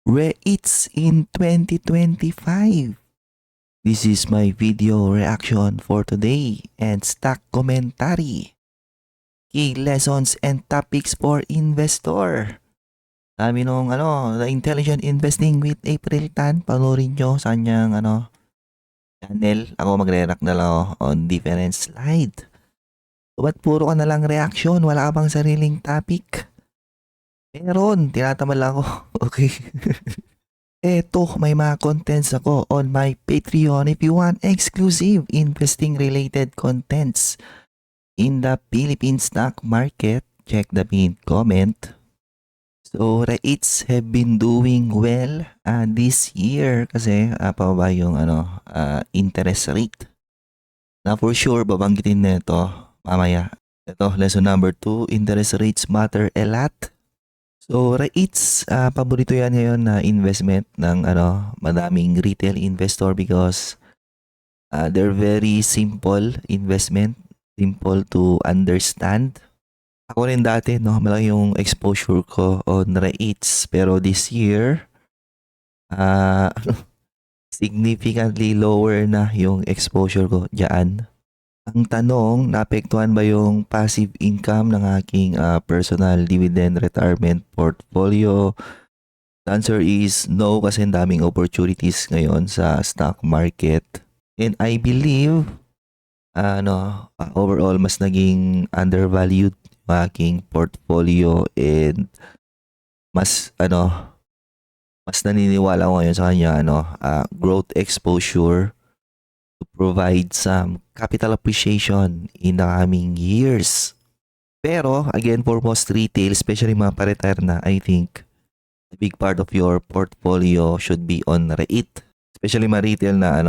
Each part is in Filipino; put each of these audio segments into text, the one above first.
REITs in 2025. This is my video reaction for today and stock commentary. Key lessons and topics for investor. Sabi nung The Intelligent Investing with April Tan, panoorin nyo sa kanyang channel. Ako magre-react na lang ako on different slide. So, ba't puro ka na lang reaction? Wala ka bang sariling topic? Meron, tinatamad lang ako. Okay. Eto, may mga contents ako on my Patreon if you want exclusive investing related contents in the Philippine stock market. Check the pinned comment. So, REITs have been doing well this year kasi pababa yung interest rate. Na for sure, babanggitin na ito mamaya. Ito, lesson number 2, interest rates matter a lot. So, REITs, paborito yan ngayon na investment ng madaming retail investor because they're very simple investment, simple to understand. Ako rin dati, malaki yung exposure ko on REITs, pero this year, significantly lower na yung exposure ko dyan. Ang tanong, naapektuhan ba yung passive income ng aking personal dividend retirement portfolio? The answer is no kasi ang daming opportunities ngayon sa stock market. And I believe, overall mas naging undervalued yung aking portfolio and mas naniniwala ko ngayon sa kanya growth exposure to provide some capital appreciation in the coming years. Pero, again, for most retail, especially mga pa-retire na, I think, a big part of your portfolio should be on REIT. Especially mga retail na,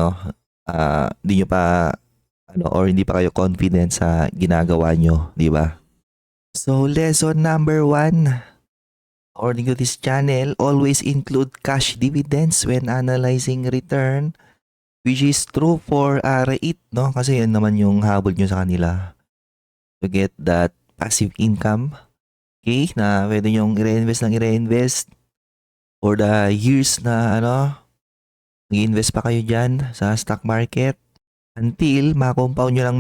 di nyo pa, or hindi pa kayo confident sa ginagawa nyo, di ba? So, lesson number 1, according to this channel, always include cash dividends when analyzing return. Which is true for REIT, no? Kasi yan naman yung habol nyo sa kanila. To get that passive income. Okay? Na pwede nyo i-reinvest for the years na mag-invest pa kayo dyan sa stock market. Until ma-compound nyo lang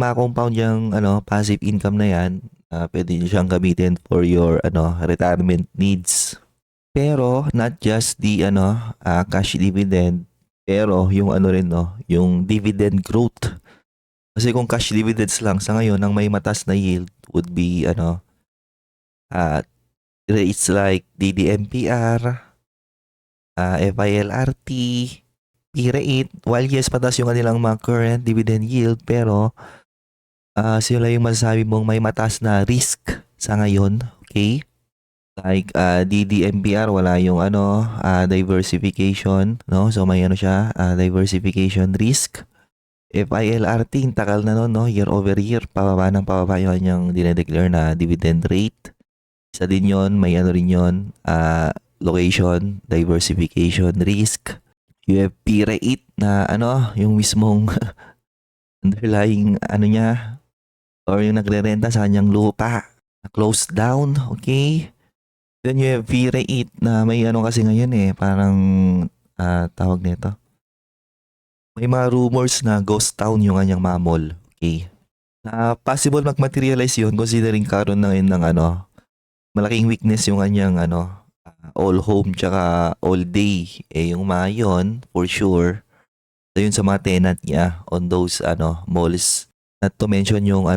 yung passive income na yan. Pwede nyo siyang gamitin for your retirement needs. Pero not just the cash dividend. Pero yung yung dividend growth. Kasi kung cash dividends lang sa ngayon, ang may matas na yield would be rates like DDMPR, FILRT, P-rate. While yes, patas yung kanilang mga current dividend yield, pero sila yung masasabi mong may matas na risk sa ngayon. Okay? Like DDMPR, wala yung diversification, no? So may siya, diversification risk. FILRT, takal na year over year, pababa yung kanyang dinedeclare na dividend rate. Isa din yon, may rin yon, location, diversification risk. UFP rate na yung mismong underlying niya, or yung nagre-renta sa kanyang lupa, na closed down, okay? Then you have V-rate na may kasi ngayon parang tawag nito. May mga rumors na ghost town yung kanyang mga mall. Okay. Possible mag-materialize yun considering karon na ngayon ng malaking weakness yung kanyang all home tsaka all day. Yung mga yun, for sure, yun sa mga tenant niya on those malls. Not to mention yung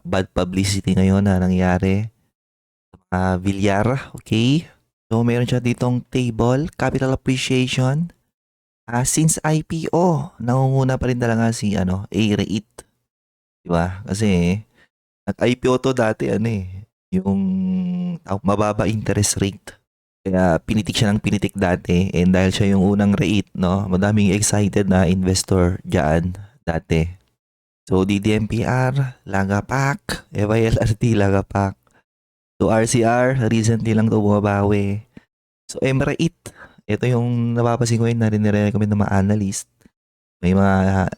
bad publicity ngayon na nangyari. Villar, okay? So, meron siya ditong table, capital appreciation. Since IPO, nangunguna pa rin talaga si A-REIT. Diba? Kasi, nag-IPO to dati, yung mababa interest rate. Kaya, pinitik siya ng pinitik dati. And dahil siya yung unang REIT, madaming excited na investor dyan dati. So, DDMPR, Lagapak, FILRT, Lagapak. So, RCR, recently lang ito bumabawi. So, MREIT, ito yung napapansin ko yun na rin-recommend ng mga analyst. May mga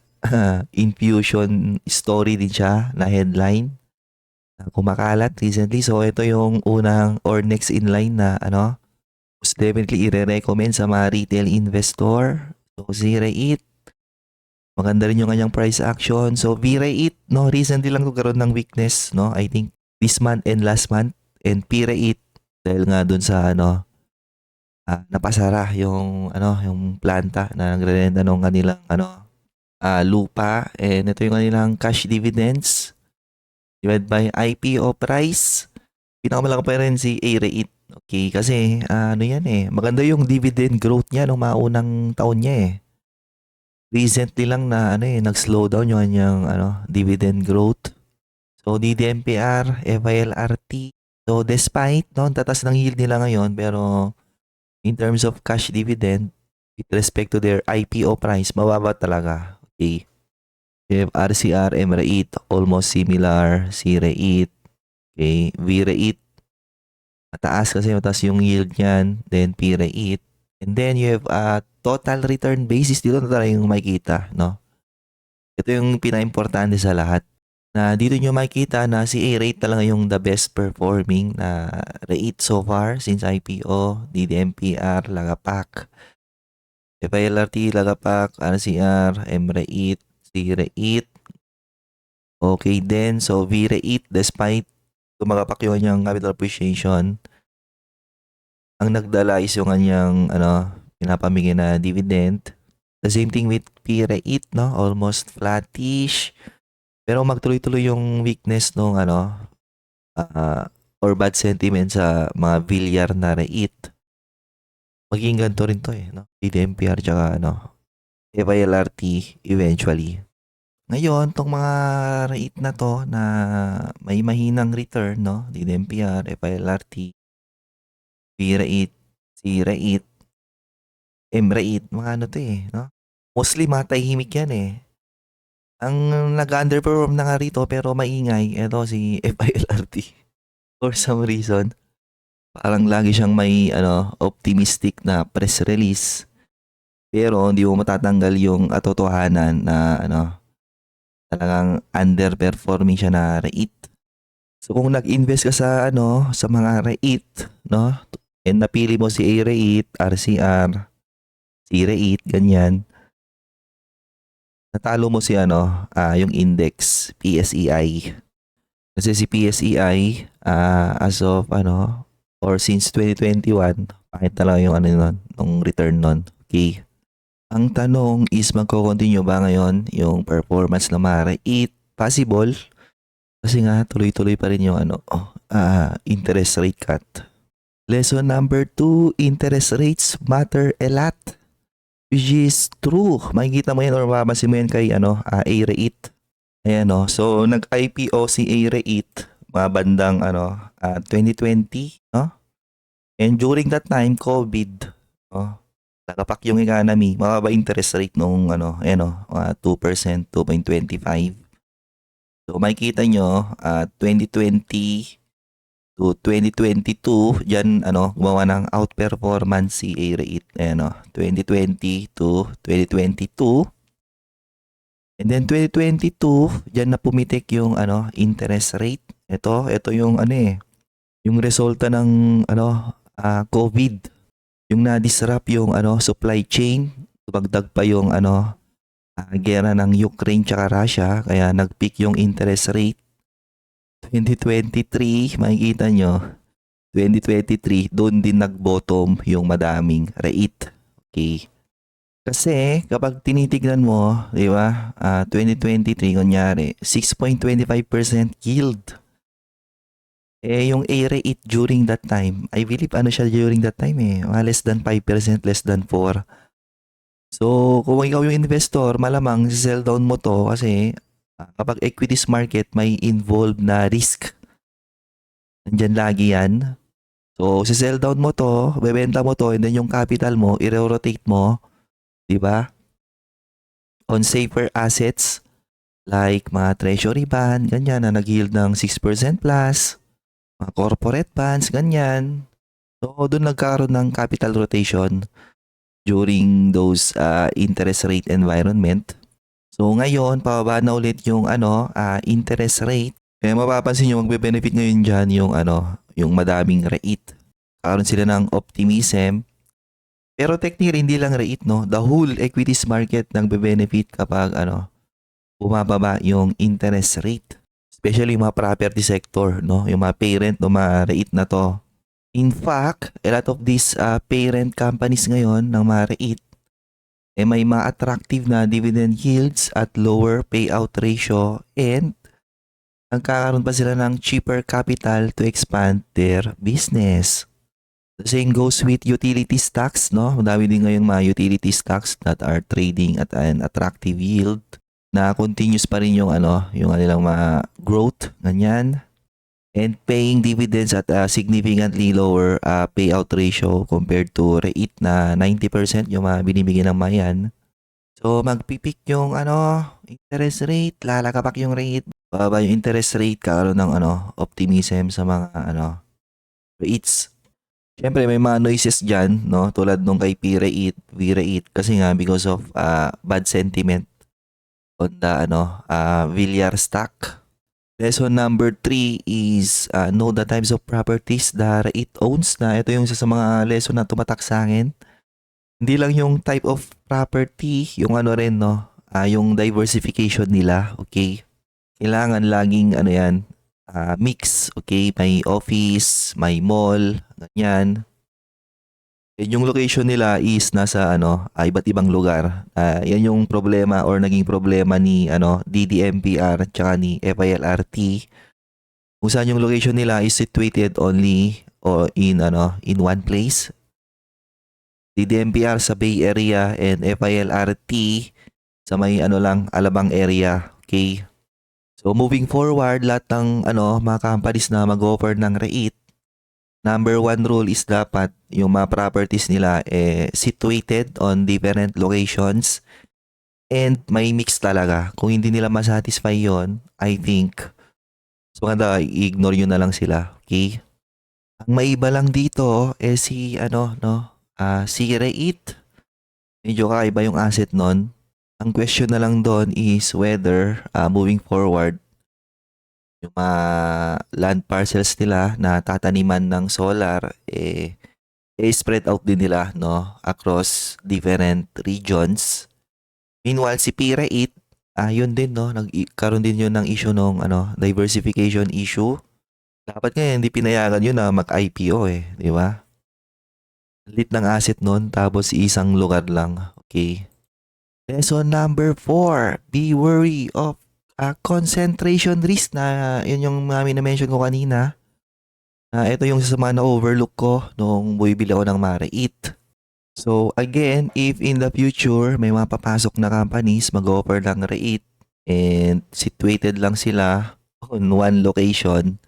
infusion story din siya na headline na kumakalat recently. So, ito yung unang or next in line na Most definitely i-recommend sa mga retail investor. So si REIT, maganda rin yung kanyang price action. So VREIT, no, recently lang nagkaroon ng weakness, no? I think this month and last month. And PREIT, dahil nga dun sa napasara yung yung planta na nagrerenta ng kanilang lupa, and ito yung kanilang cash dividends divided by IPO price. Pinakamalaki pa rin si A-REIT. Okay, kasi yan maganda yung dividend growth niya nung maunang taon niya eh. Recently lang na nag-slow down yung kanyang dividend growth. So DDMPR, FILRT. So despite tatas ng yield nila ngayon, pero in terms of cash dividend with respect to their IPO price, mababa talaga. Okay. You have RCR, MREIT, almost similar. C-REIT, okay. V-REIT, mataas kasi mataas yung yield niyan. Then P-REIT. And then you have total return basis. Dito na talaga yung makikita, no? Ito yung pinaka-importante sa lahat. Na dito nyo makikita na si A-REIT talaga yung the best performing na REIT so far since IPO, DDMPR, Lagapak, FILRT, Lagapak, RCR, MREIT, C-REIT. Okay din. So V-REIT, despite tumagapak yung kanyang capital appreciation, ang nagdala is yung kanyang pinapamigay na dividend. The same thing with P-REIT, no? Almost flattish. Pero magtuloy-tuloy yung weakness nung or bad sentiment sa mga Villar na REIT. Magiging ganito rin to no? DDMPR tsaka FILRT eventually. Ngayon, tong mga REIT na to na may mahinang return, no? DDMPR, FILRT, V-REIT, C-REIT, M-REIT, mga to no? Mostly matahimik yan Ang nag-underperform na nga rito pero maingay, ito si FILRT. For some reason, parang lagi siyang may optimistic na press release. Pero hindi mo matatanggal yung katotohanan na talagang underperforming siya na REIT. So kung nag-invest ka sa mga REIT, no? And napili mo si A-REIT, RCR, C-REIT, ganyan. Natalo mo si yung index, PSEI. Kasi si PSEI, as of or since 2021, bakit talaga yung nung return nun. Okay. Ang tanong is magko-continue ba ngayon yung performance ng mga REIT? Possible. Kasi nga tuloy-tuloy pa rin yung interest rate cut. Lesson number 2, interest rates matter a lot. Which is true. Makikita mo yan or mapapansin mo yan kay A-REIT. Ayan so nag-IPO si A-REIT mga bandang 2020, no? And during that time, COVID, nakapak yung economy, mababa interest rate nung 2%, 2.25. So makikita nyo, 2020 to 2022, dyan gumawa ng outperformance si A-REIT. 2020 to 2022. And then 2022, dyan na pumitik yung interest rate. Ito yung yung resulta ng COVID. Yung na-disrupt yung supply chain. Tumagdag pa yung gera ng Ukraine tsaka Russia, kaya nag-peak yung interest rate. 2023, makikita nyo, 2023, doon din nag-bottom yung madaming REIT. Okay. Kasi kapag tinitignan mo, di ba, 2023, kunyari, 6.25% yield. Yung A-REIT during that time, I believe siya during that time less than 5%, less than 4%. So, kung ikaw yung investor, malamang sell down mo to kasi kapag equities market, may involved na risk. Nandyan lagi yan. So, sell down mo to, bebenta mo to, and then yung capital mo, i-rotate mo, di ba? On safer assets, like mga treasury bond, ganyan na nag-yield ng 6% plus, mga corporate bonds, ganyan. So, doon nagkaroon ng capital rotation during those interest rate environment. So ngayon, pababa na ulit yung interest rate. Kaya mapapansin nyo, magbe-benefit ngayon dyan yung yung madaming REIT. Karoon sila ng optimism. Pero technically, hindi lang REIT, no? The whole equities market nagbe-benefit kapag bumababa yung interest rate. Especially yung mga property sector, no? Yung mga parent no mga REIT na to. In fact, a lot of these parent companies ngayon ng mga REIT may mga attractive na dividend yields at lower payout ratio and nagkakaroon pa sila ng cheaper capital to expand their business. The same goes with utility stocks, no? Madami din ngayon mga utility stocks that are trading at an attractive yield na continuous pa rin yung yung kanilang mga growth, ganyan. And paying dividends at a significantly lower payout ratio compared to REIT na 90% yung mga binibigyan ng mayan. So magpipik yung interest rate, lalakapak yung rate, bababa yung interest rate, kakaroon ng optimism sa mga REITs. Siyempre may mga noises dyan, no? Tulad nung kay P-REIT, V-REIT, kasi nga because of bad sentiment on the Villar stock. Lesson number 3 is know the types of properties that it owns. Na ito yung isa sa mga lesson na tumatak sa akin. Hindi lang yung type of property, yung rin, no? Yung diversification nila, okay? Kailangan laging mix, okay? May office, may mall, ganyan. And yung location nila is nasa iba't ibang lugar. Yan yung problema or naging problema ni DDMPR at saka ni FILRT. Kung saan yung location nila is situated only or in one place. DDMPR sa Bay Area and FILRT sa may Alabang area. Okay? So moving forward, lahat ng mga companies na mag-offer ng REIT, number 1 rule is dapat yung mga properties nila situated on different locations and may mix talaga. Kung hindi nila masatisfy yon, I think so maganda i-ignore nyo na lang sila. Okay? Ang maiba lang dito si si REIT. Medyo kakaiba yung asset nun. Ang question na lang doon is whether moving forward yung mga land parcels nila na tataniman ng solar spread out din nila across different regions. Meanwhile si P-REIT yun din nagkaroon din yun ng issue ng diversification issue. Dapat nga hindi pinayagan yun na mag-IPO di ba? Lit ng asset nun tapos isang lugar lang. Okay. Lesson number 4, be wary of concentration risk na yun yung na-mention ko kanina. Ito yung sa mga na-overlook ko nung bumibili ako ng REIT. So again, if in the future may mga papasok na companies mag-offer ng REIT and situated lang sila on one location,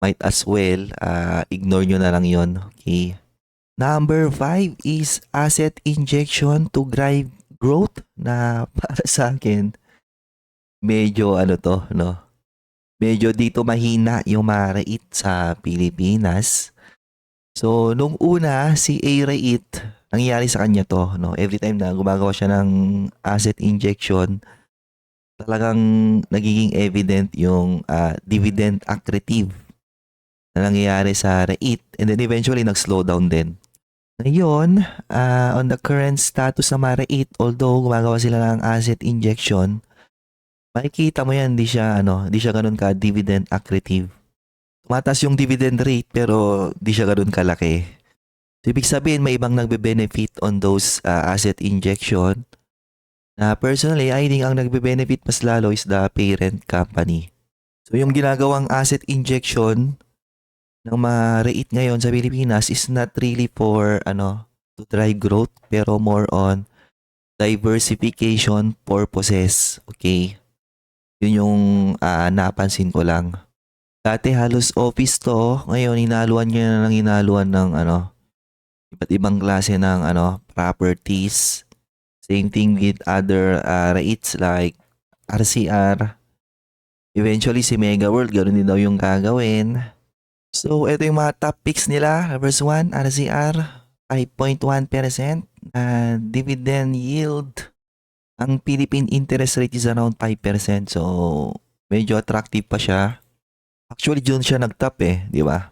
might as well ignore nyo na lang yon. Okay. Number 5 is asset injection to drive growth na para sa akin medyo medyo dito mahina yung mga REIT sa Pilipinas. So, nung una, si A-REIT, nangyayari sa kanya to, every time na gumagawa siya ng asset injection, talagang nagiging evident yung dividend accretive na nangyayari sa REIT and then eventually nag-slow down din. Ngayon, on the current status ng mga REIT, although gumagawa sila ng asset injection, makikita mo yan, di siya ganun ka dividend accretive. Tumataas yung dividend rate pero di siya ganun kalaki. So, ibig sabihin may ibang nagbe-benefit on those asset injection. Na personally, I think ang nagbe-benefit mas lalo is the parent company. So yung ginagawang asset injection ng mga REIT ngayon sa Pilipinas is not really for to drive growth pero more on diversification purposes. Okay? Yun yung napansin ko lang. Dati halos office to, ngayon inaluan niya na lang inaluan ng iba't ibang klase ng properties. Same thing with other REITs like RCR. Eventually si Mega World ganoon din daw yung gagawin. So ito yung mga top picks nila. First one, RCR 5.1% dividend yield. Ang Philippine interest rate is around 5%. So, medyo attractive pa siya. Actually, doon siya nag-top di ba?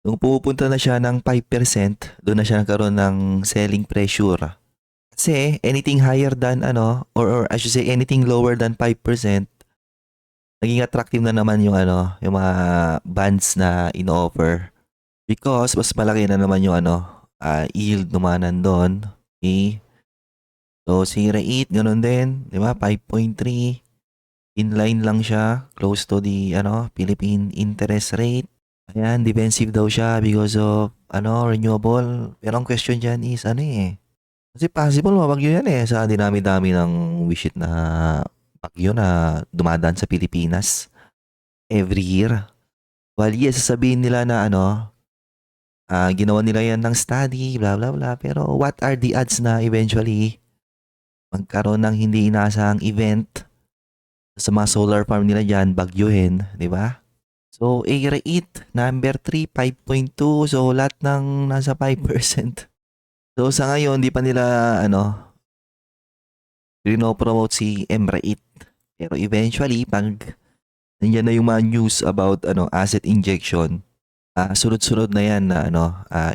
Nung pupunta na siya ng 5%, doon na siya nagkaroon ng selling pressure. Kasi anything higher than or I should say anything lower than 5%, naging attractive na naman yung yung mga bonds na ino-offer. Because mas malaki na naman yung yield naman nandun. Okay? So si rate, ganun din, di ba? 5.3. Inline lang siya, close to the Philippine interest rate. Ayan, defensive daw siya because of renewable. Pero ang question dyan is kasi possible mabagyo yan sa dinami-dami ng wish it na bagyo na dumadaan sa Pilipinas every year. Well, yes, sasabihin nila na ginawa nila yan ng study, blah blah blah. Pero what are the odds na eventually magkaroon ng hindi inaasahang event sa mga solar farm nila dyan, bagyuhin, di ba? So, A-rate, number 3, 5.2. So, lahat ng nasa 5%. So, sa ngayon, di pa nila, rino-promote si M-rate. Pero eventually, pag nandiyan na yung mga news about, asset injection, sunod-sunod na yan na,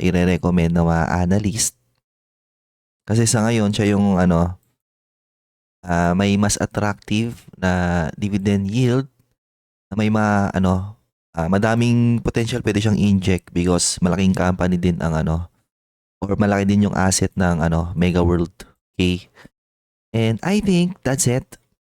ire-recommend ng mga analyst. Kasi sa ngayon, siya yung, may mas attractive na dividend yield na may mga, madaming potential pwede siyang inject because malaking company din ang or malaki din yung asset ng Mega World. Okay? And I think that's it